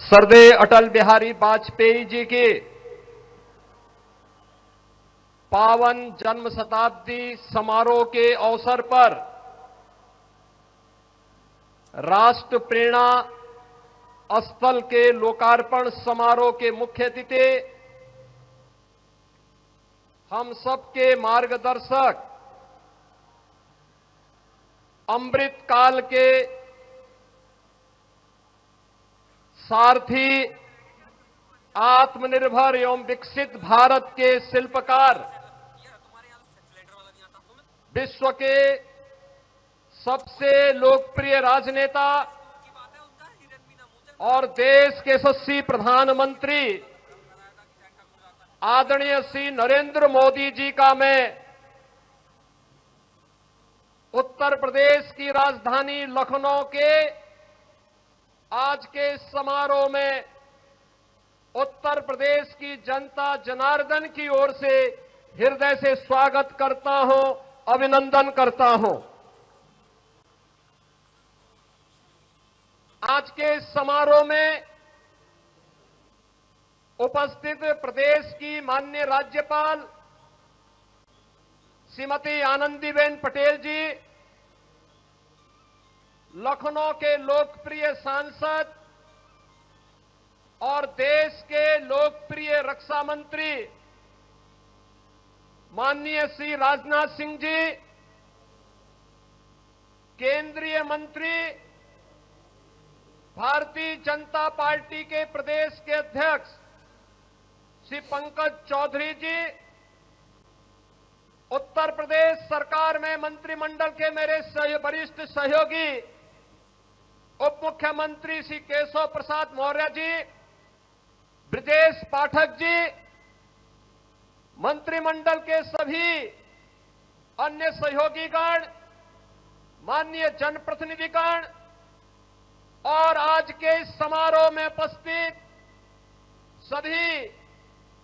स्वर्गीय अटल बिहारी वाजपेयी जी की पावन जन्म शताब्दी समारोह के अवसर पर राष्ट्र प्रेरणा स्थल के लोकार्पण समारोह के मुख्य अतिथि, हम सबके मार्गदर्शक, अमृत काल के सारथी, आत्मनिर्भर एवं विकसित भारत के शिल्पकार, विश्व के सबसे लोकप्रिय राजनेता और देश के यशस्वी प्रधानमंत्री आदरणीय श्री नरेंद्र मोदी जी का मैं उत्तर प्रदेश की राजधानी लखनऊ के आज के इस समारोह में उत्तर प्रदेश की जनता जनार्दन की ओर से हृदय से स्वागत करता हूं, अभिनंदन करता हूं। आज के इस समारोह में उपस्थित प्रदेश की माननीय राज्यपाल श्रीमती आनंदीबेन पटेल जी, लखनऊ के लोकप्रिय सांसद और देश के लोकप्रिय रक्षा मंत्री माननीय श्री राजनाथ सिंह जी, केंद्रीय मंत्री, भारतीय जनता पार्टी के प्रदेश के अध्यक्ष श्री पंकज चौधरी जी, उत्तर प्रदेश सरकार में मंत्रिमंडल के मेरे वरिष्ठ सहयोगी उप मुख्यमंत्री श्री केशव प्रसाद मौर्य जी, ब्रजेश पाठक जी, मंत्रिमंडल के सभी अन्य सहयोगीगण, माननीय जनप्रतिनिधिगण और आज के इस समारोह में उपस्थित सभी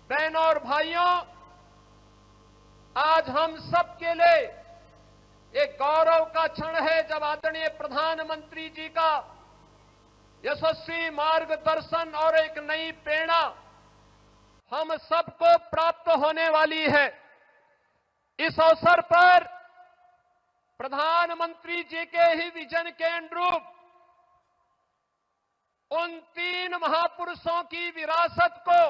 बहनों और भाइयों, आज हम सबके लिए एक गौरव का क्षण है जब आदरणीय प्रधानमंत्री जी का यशस्वी मार्गदर्शन और एक नई प्रेरणा हम सबको प्राप्त होने वाली है। इस अवसर पर प्रधानमंत्री जी के ही विजन के अनुरूप उन तीन महापुरुषों की विरासत को,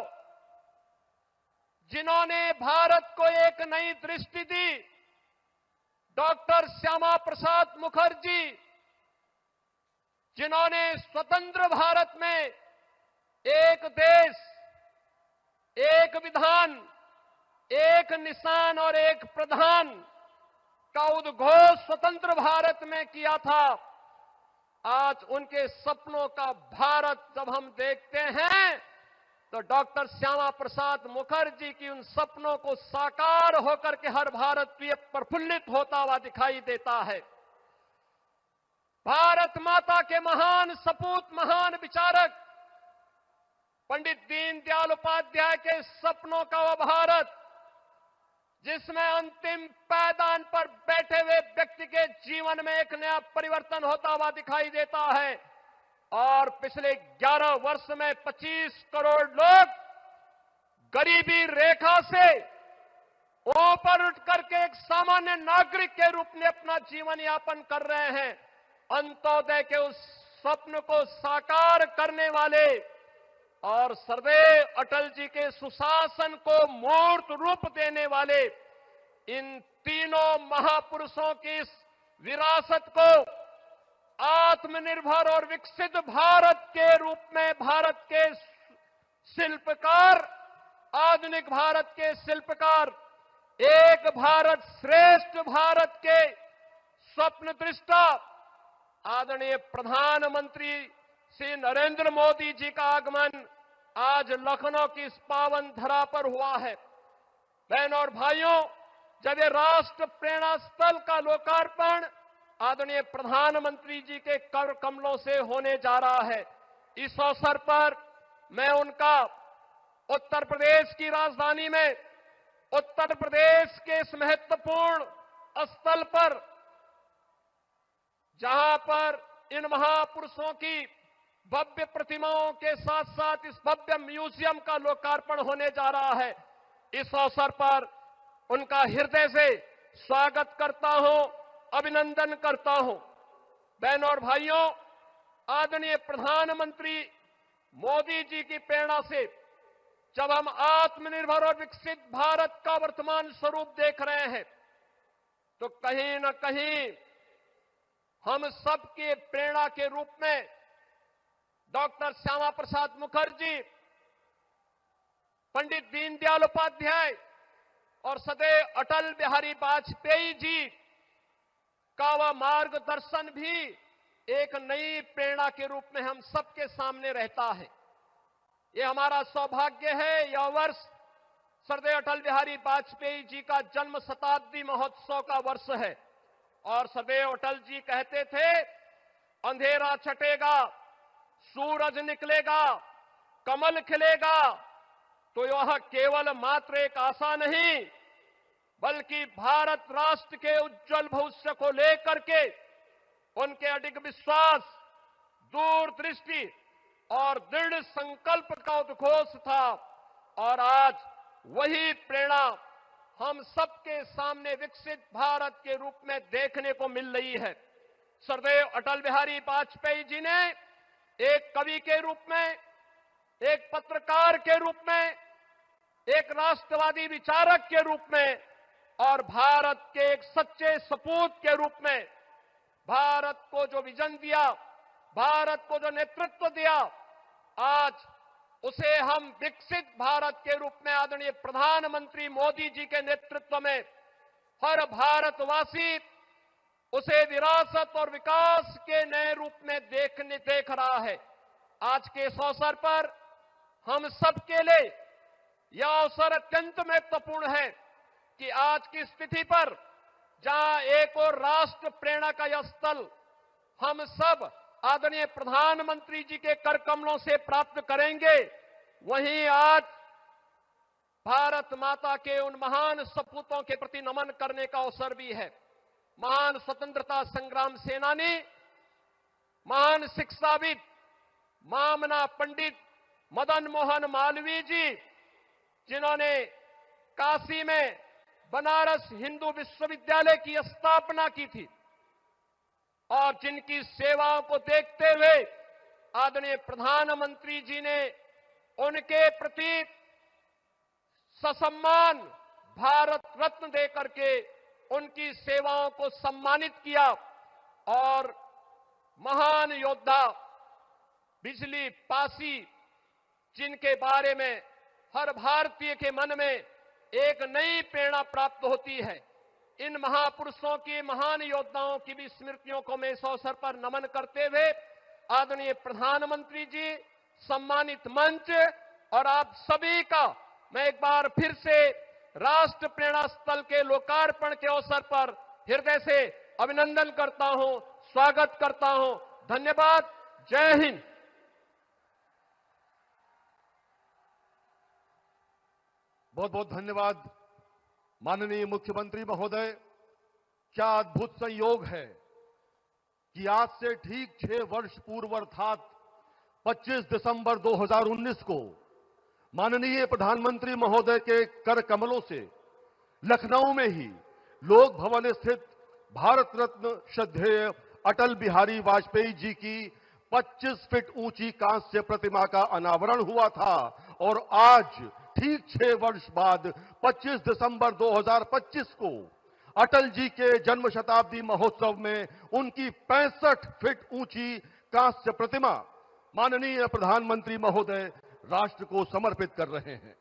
जिन्होंने भारत को एक नई दृष्टि दी, डॉक्टर श्यामा प्रसाद मुखर्जी, जिन्होंने स्वतंत्र भारत में एक देश, एक विधान, एक निशान और एक प्रधान का उद्घोष स्वतंत्र भारत में किया था। आज उनके सपनों का भारत जब हम देखते हैं तो डॉक्टर श्यामा प्रसाद मुखर्जी की उन सपनों को साकार होकर के हर भारतीय प्रफुल्लित होता हुआ दिखाई देता है। भारत माता के महान सपूत, महान विचारक पंडित दीनदयाल उपाध्याय के सपनों का वह भारत जिसमें अंतिम पायदान पर बैठे हुए व्यक्ति के जीवन में एक नया परिवर्तन होता हुआ दिखाई देता है और पिछले 11 वर्ष में 25 करोड़ लोग गरीबी रेखा से ऊपर उठ करके एक सामान्य नागरिक के रूप में अपना जीवन यापन कर रहे हैं। अंत्योदय के उस स्वप्न को साकार करने वाले और सर्वदेव अटल जी के सुशासन को मूर्त रूप देने वाले इन तीनों महापुरुषों की इस विरासत को आत्मनिर्भर और विकसित भारत के रूप में भारत के शिल्पकार, आधुनिक भारत के शिल्पकार, एक भारत श्रेष्ठ भारत के स्वप्न दृष्टा आदरणीय प्रधानमंत्री श्री नरेंद्र मोदी जी का आगमन आज लखनऊ की इस पावन धरा पर हुआ है। बहनों और भाइयों, जब ये राष्ट्र प्रेरणा स्थल का लोकार्पण आदरणीय प्रधानमंत्री जी के कर कमलों से होने जा रहा है, इस अवसर पर मैं उनका उत्तर प्रदेश की राजधानी में उत्तर प्रदेश के इस महत्वपूर्ण स्थल पर, जहां पर इन महापुरुषों की भव्य प्रतिमाओं के साथ साथ इस भव्य म्यूजियम का लोकार्पण होने जा रहा है। इस अवसर पर उनका हृदय से स्वागत करता हूं, अभिनंदन करता हूं। बहनों और भाइयों, आदरणीय प्रधानमंत्री मोदी जी की प्रेरणा से जब हम आत्मनिर्भर और विकसित भारत का वर्तमान स्वरूप देख रहे हैं, तो कहीं न कहीं हम सबके प्रेरणा के रूप में डॉक्टर श्यामा प्रसाद मुखर्जी, पंडित दीनदयाल उपाध्याय और सदैव अटल बिहारी वाजपेयी जी का वह मार्गदर्शन भी एक नई प्रेरणा के रूप में हम सबके सामने रहता है। ये हमारा सौभाग्य है, यह वर्ष सरदेव अटल बिहारी वाजपेयी जी का जन्म शताब्दी महोत्सव का वर्ष है। और सरदेव अटल जी कहते थे, अंधेरा छटेगा, सूरज निकलेगा, कमल खिलेगा, तो यह केवल मात्र एक आशा नहीं, बल्कि भारत राष्ट्र के उज्जवल भविष्य को लेकर के उनके अडिग विश्वास, दूरदृष्टि और दृढ़ संकल्प का उद्घोष था। और आज वही प्रेरणा हम सबके सामने विकसित भारत के रूप में देखने को मिल रही है। सरदेव अटल बिहारी वाजपेयी जी ने एक कवि के रूप में, एक पत्रकार के रूप में, एक राष्ट्रवादी विचारक के रूप में और भारत के एक सच्चे सपूत के रूप में भारत को जो विजन दिया, भारत को जो नेतृत्व दिया, आज उसे हम विकसित भारत के रूप में आदरणीय प्रधानमंत्री मोदी जी के नेतृत्व में हर भारतवासी उसे विरासत और विकास के नए रूप में देख रहा है। आज के इस अवसर पर हम सबके लिए यह अवसर अत्यंत महत्वपूर्ण है कि आज की स्थिति पर जहां एक और राष्ट्र प्रेरणा का यह स्थल हम सब आदरणीय प्रधानमंत्री जी के कर कमलों से प्राप्त करेंगे, वहीं आज भारत माता के उन महान सपूतों के प्रति नमन करने का अवसर भी है। महान स्वतंत्रता संग्राम सेनानी, महान शिक्षाविद, मामना पंडित मदन मोहन मालवीय जी, जिन्होंने काशी में बनारस हिंदू विश्वविद्यालय की स्थापना की थी और जिनकी सेवाओं को देखते हुए आदरणीय प्रधानमंत्री जी ने उनके प्रति ससम्मान भारत रत्न देकर के उनकी सेवाओं को सम्मानित किया। और महान योद्धा बिजली पासी, जिनके बारे में हर भारतीय के मन में एक नई प्रेरणा प्राप्त होती है, इन महापुरुषों की, महान योद्धाओं की भी स्मृतियों को मैं इस अवसर पर नमन करते हुए आदरणीय प्रधानमंत्री जी, सम्मानित मंच और आप सभी का मैं एक बार फिर से राष्ट्र प्रेरणा स्थल के लोकार्पण के अवसर पर हृदय से अभिनंदन करता हूं, स्वागत करता हूं। धन्यवाद। जय हिंद। बहुत बहुत धन्यवाद माननीय मुख्यमंत्री महोदय। क्या अद्भुत संयोग है कि आज से ठीक 6 वर्ष पूर्व अर्थात 25 दिसंबर 2019 को माननीय प्रधानमंत्री महोदय के कर कमलों से लखनऊ में ही लोक भवन स्थित भारत रत्न श्रद्धेय अटल बिहारी वाजपेयी जी की 25 फीट ऊंची कांस्य प्रतिमा का अनावरण हुआ था। और आज ठीक 6 वर्ष बाद 25 दिसंबर 2025 को अटल जी के जन्म शताब्दी महोत्सव में उनकी 65 फीट ऊंची कांस्य प्रतिमा माननीय प्रधानमंत्री महोदय राष्ट्र को समर्पित कर रहे हैं।